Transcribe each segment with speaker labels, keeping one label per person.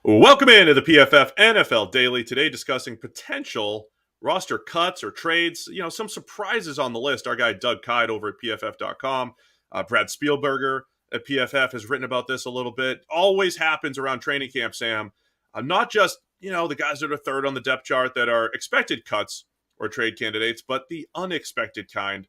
Speaker 1: Welcome into the PFF NFL Daily. Today, discussing potential roster cuts or trades. Some surprises on the list. Our guy Doug Kyed over at PFF.com, Brad Spielberger at PFF has written about this a little bit. Always happens around training camp, Sam. Not just the guys that are third on the depth chart that are expected cuts or trade candidates, but the unexpected kind.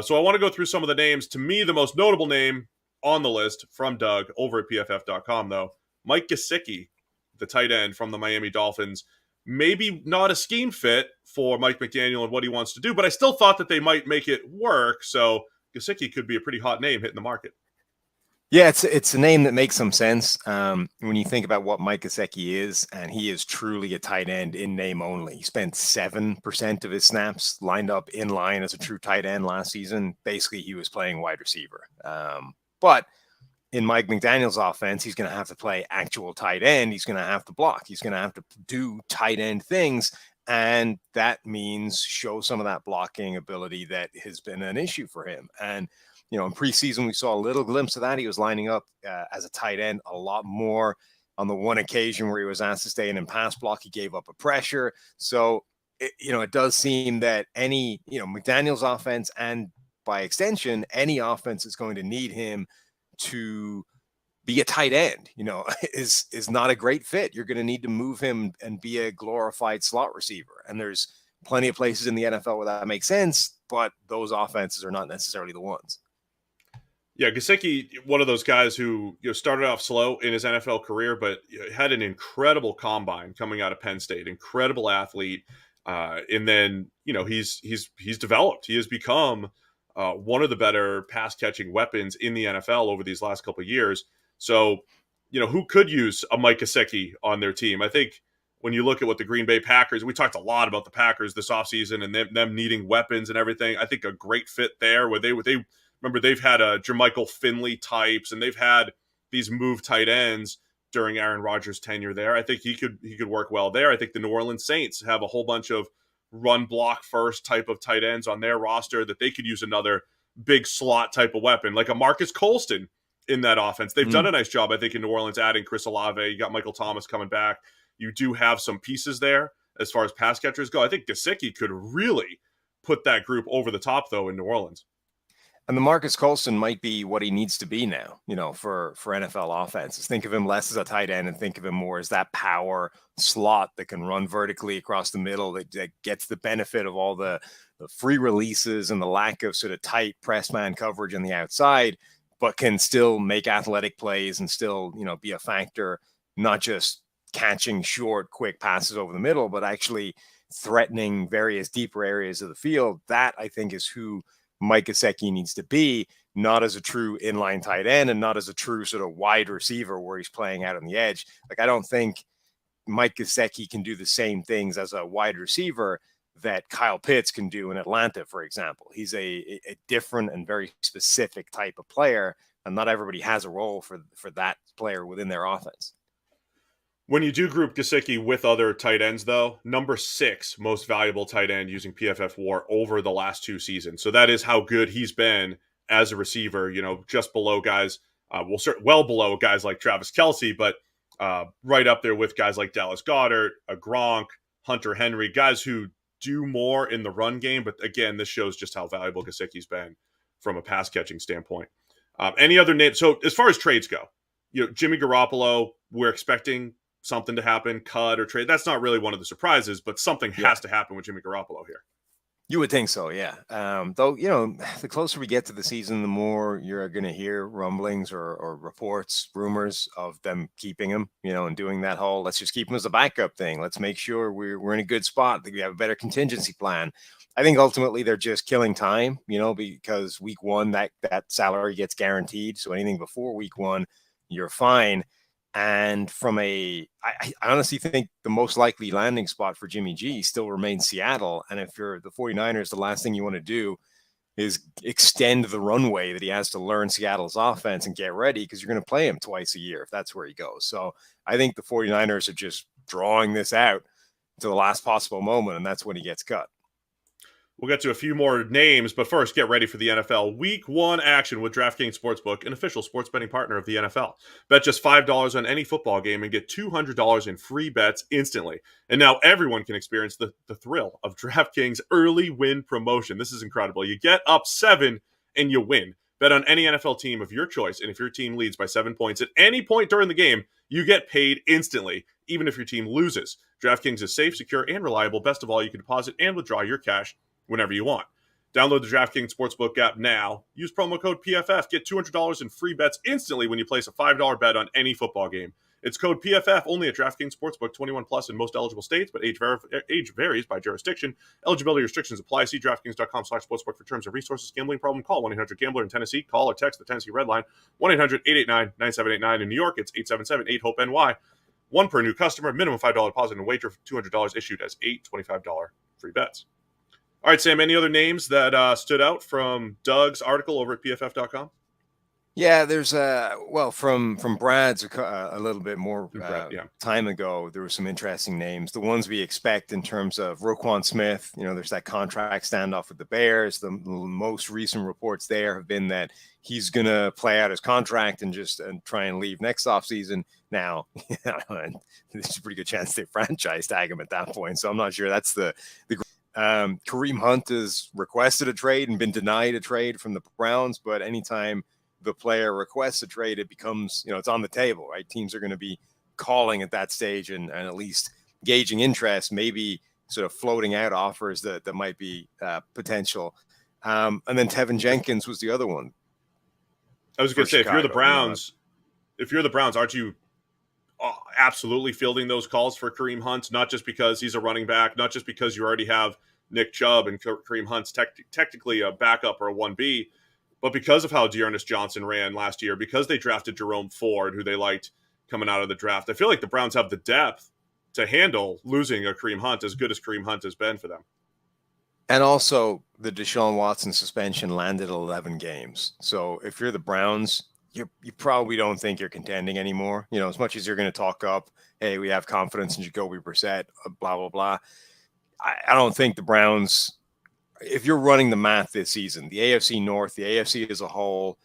Speaker 1: So I want to go through some of the names. To me, the most notable name on the list from Doug over at PFF.com, though, Mike Gesicki, the tight end from the Miami Dolphins. Maybe not a scheme fit for Mike McDaniel and what he wants to do, but I still thought that they might make it work. So Gesicki could be a pretty hot name hitting the market.
Speaker 2: Yeah, it's a name that makes some sense when you think about what Mike Gesicki is, and he is truly a tight end in name only. He spent 7% of his snaps lined up in line as a true tight end last season. Basically, he was playing wide receiver. But in Mike McDaniel's offense, he's going to have to play actual tight end. He's going to have to block. He's going to have to do tight end things. And that means show some of that blocking ability that has been an issue for him. And, in preseason, we saw a little glimpse of that. He was lining up as a tight end a lot more. On the one occasion where he was asked to stay in pass block, he gave up a pressure. So, it does seem that any, McDaniel's offense and by extension, any offense is going to need him to be a tight end, is not a great fit. You're going to need to move him and be a glorified slot receiver. And there's plenty of places in the NFL where that makes sense, but those offenses are not necessarily the ones.
Speaker 1: Yeah, Gesicki, one of those guys who started off slow in his NFL career, but had an incredible combine coming out of Penn State. Incredible athlete, and then he's developed. He has become one of the better pass catching weapons in the NFL over these last couple of years. So, who could use a Mike Gesicki on their team? I think when you look at what the Green Bay Packers, we talked a lot about the Packers this offseason and them needing weapons and everything. I think a great fit there where they remember they've had Jermichael Finley types and they've had these move tight ends during Aaron Rodgers' tenure there. I think he could work well there. I think the New Orleans Saints have a whole bunch of run block first type of tight ends on their roster that they could use another big slot type of weapon, like a Marcus Colston in that offense. They've done a nice job, I think, in New Orleans, adding Chris Olave. You got Michael Thomas coming back. You do have some pieces there as far as pass catchers go. I think Gesicki could really put that group over the top, though, in New Orleans.
Speaker 2: And the Marcus Colston might be what he needs to be now, for NFL offenses. Think of him less as a tight end and think of him more as that power slot that can run vertically across the middle, that gets the benefit of all the free releases and the lack of sort of tight press man coverage on the outside, but can still make athletic plays and still, be a factor, not just catching short, quick passes over the middle, but actually threatening various deeper areas of the field. That, I think, is who Mike Gesicki needs to be, not as a true inline tight end and not as a true sort of wide receiver where he's playing out on the edge. Like, I don't think Mike Gesicki can do the same things as a wide receiver that Kyle Pitts can do in Atlanta, for example. He's a different and very specific type of player, and not everybody has a role for that player within their offense.
Speaker 1: When you do group Gesicki with other tight ends, though, number 6 most valuable tight end using PFF WAR over the last 2 seasons. So that is how good he's been as a receiver, just below guys, well below guys like Travis Kelce, but right up there with guys like Dallas Goedert, Gronk, Hunter Henry, guys who do more in the run game. But again, this shows just how valuable Gesicki's been from a pass catching standpoint. Any other name? So as far as trades go, Jimmy Garoppolo, we're expecting something to happen, cut or trade. That's not really one of the surprises, but something has to happen with Jimmy Garoppolo here.
Speaker 2: You would think so, yeah. Though, the closer we get to the season, the more you're going to hear rumblings or reports, rumors of them keeping him, and doing that whole, let's just keep him as a backup thing. Let's make sure we're in a good spot, that we have a better contingency plan. I think ultimately they're just killing time, because week 1, that salary gets guaranteed. So anything before week 1, you're fine. And I honestly think the most likely landing spot for Jimmy G still remains Seattle. And if you're the 49ers, the last thing you want to do is extend the runway that he has to learn Seattle's offense and get ready, because you're going to play him twice a year if that's where he goes. So I think the 49ers are just drawing this out to the last possible moment, and that's when he gets cut.
Speaker 1: We'll get to a few more names, but first, get ready for the NFL Week 1 action with DraftKings Sportsbook, an official sports betting partner of the NFL. Bet just $5 on any football game and get $200 in free bets instantly. And now everyone can experience the thrill of DraftKings early win promotion. This is incredible. You get up 7 and you win. Bet on any NFL team of your choice, and if your team leads by 7 points at any point during the game, you get paid instantly, even if your team loses. DraftKings is safe, secure, and reliable. Best of all, you can deposit and withdraw your cash whenever you want. Download the DraftKings Sportsbook app now. Use promo code PFF. Get $200 in free bets instantly when you place a $5 bet on any football game. It's code PFF only at DraftKings Sportsbook, 21 plus in most eligible states, but age varies by jurisdiction. Eligibility restrictions apply. See DraftKings.com/sportsbook for terms and resources. Gambling problem? Call 1-800-GAMBLER in Tennessee. Call or text the Tennessee Red Line, 1-800-889-9789 in New York. It's 877-8-HOPE-NY. One per new customer. Minimum $5 deposit and wager for $200 issued as 8 $25 free bets. All right, Sam, any other names that stood out from Doug's article over at PFF.com?
Speaker 2: Yeah, there's from Brad's a little bit more time ago. There were some interesting names. The ones we expect in terms of Roquan Smith. There's that contract standoff with the Bears. The most recent reports there have been that he's going to play out his contract and try and leave next offseason. Now, there's a pretty good chance they franchise tag him at that point. So I'm not sure that's the Kareem Hunt has requested a trade and been denied a trade from the Browns, but anytime the player requests a trade, it becomes, it's on the table, right? Teams are going to be calling at that stage and at least gauging interest, maybe sort of floating out offers that might be potential. And then Tevin Jenkins was the other one.
Speaker 1: I was going to say, Chicago, if you're the Browns, aren't you absolutely fielding those calls for Kareem Hunt? Not just because he's a running back, not just because you already have Nick Chubb and Kareem Hunt's technically a backup or a 1B, but because of how Dearness Johnson ran last year, because they drafted Jerome Ford, who they liked coming out of the draft. I feel like the Browns have the depth to handle losing a Kareem Hunt as good as Kareem Hunt has been for them.
Speaker 2: And also, the Deshaun Watson suspension landed 11 games. So if you're the Browns, you probably don't think you're contending anymore. As much as you're going to talk up, hey, we have confidence in Jacoby Brissett, blah, blah, blah. I don't think the Browns, if you're running the math this season, the AFC North, the AFC as a whole,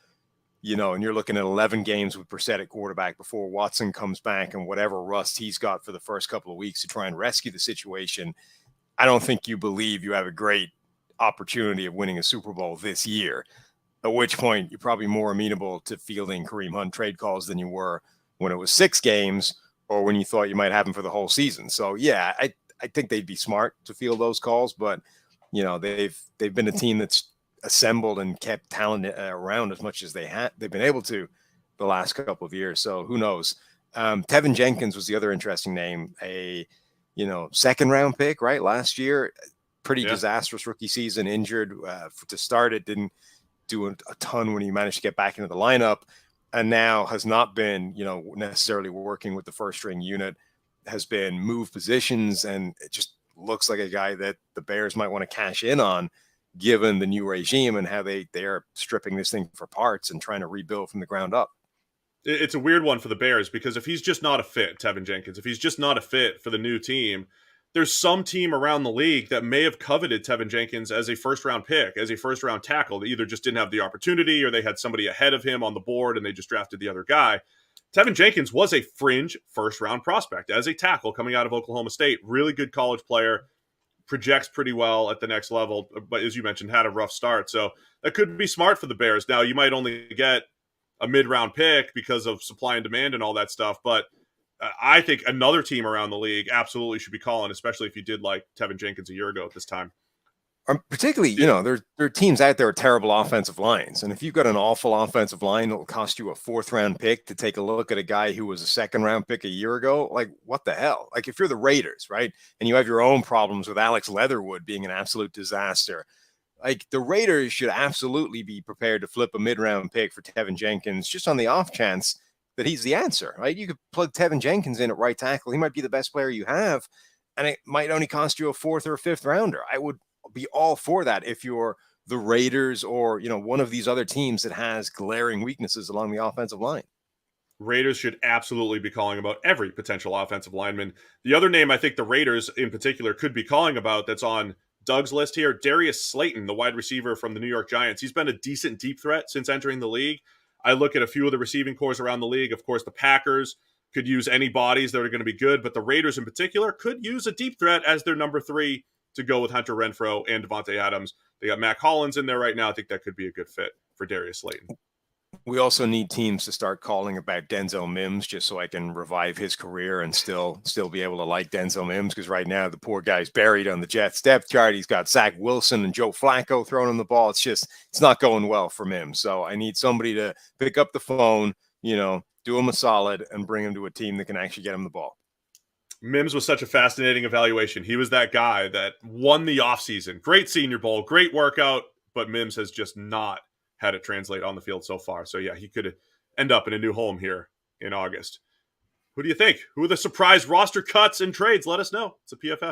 Speaker 2: and you're looking at 11 games with Brissett at quarterback before Watson comes back and whatever rust he's got for the first couple of weeks to try and rescue the situation, I don't think you believe you have a great opportunity of winning a Super Bowl this year. At which point, you're probably more amenable to fielding Kareem Hunt trade calls than you were when it was 6 games or when you thought you might have him for the whole season. So, yeah, I think they'd be smart to field those calls. But, they've been a team that's assembled and kept talent around as much as they've been able to the last couple of years. So, who knows? Tevin Jenkins was the other interesting name, a, second-round pick, right? Last year, pretty disastrous rookie season, injured to start it, didn't do a ton when he managed to get back into the lineup, and now has not been, necessarily working with the first string unit, has been moved positions, and it just looks like a guy that the Bears might want to cash in on given the new regime and how they're stripping this thing for parts and trying to rebuild from the ground up.
Speaker 1: It's a weird one for the Bears because if he's just not a fit, Tevin Jenkins, if he's just not a fit for the new team, there's some team around the league that may have coveted Tevin Jenkins as a first-round pick, as a first-round tackle. They either just didn't have the opportunity or they had somebody ahead of him on the board and they just drafted the other guy. Tevin Jenkins was a fringe first-round prospect as a tackle coming out of Oklahoma State. Really good college player, projects pretty well at the next level, but as you mentioned, had a rough start. So that could be smart for the Bears. Now, you might only get a mid-round pick because of supply and demand and all that stuff, but I think another team around the league absolutely should be calling, especially if you did like Tevin Jenkins a year ago at this time.
Speaker 2: Particularly, there are teams out there with terrible offensive lines. And if you've got an awful offensive line, it'll cost you a 4th-round pick to take a look at a guy who was a 2nd-round pick a year ago. Like, what the hell? Like, if you're the Raiders, right, and you have your own problems with Alex Leatherwood being an absolute disaster, like, the Raiders should absolutely be prepared to flip a mid-round pick for Tevin Jenkins just on the off chance that he's the answer, right? You could plug Tevin Jenkins in at right tackle. He might be the best player you have, and it might only cost you a 4th or a 5th rounder. I would be all for that if you're the Raiders or, one of these other teams that has glaring weaknesses along the offensive line.
Speaker 1: Raiders should absolutely be calling about every potential offensive lineman. The other name I think the Raiders in particular could be calling about that's on Doug's list here. Darius Slayton, the wide receiver from the New York Giants. He's been a decent deep threat since entering the league. I look at a few of the receiving cores around the league. Of course, the Packers could use any bodies that are going to be good, but the Raiders in particular could use a deep threat as their number 3 to go with Hunter Renfrow and Devontae Adams. They got Mac Hollins in there right now. I think that could be a good fit for Darius Slayton.
Speaker 2: We also need teams to start calling about Denzel Mims just so I can revive his career and still be able to like Denzel Mims, because right now the poor guy's buried on the Jets depth chart. He's got Zach Wilson and Joe Flacco throwing him the ball. It's not going well for Mims. So I need somebody to pick up the phone, do him a solid and bring him to a team that can actually get him the ball.
Speaker 1: Mims was such a fascinating evaluation. He was that guy that won the offseason. Great Senior Bowl, great workout, but Mims has just not had it translate on the field so far. So, yeah, he could end up in a new home here in August. Who do you think? Who are the surprise roster cuts and trades? Let us know. It's a PFF.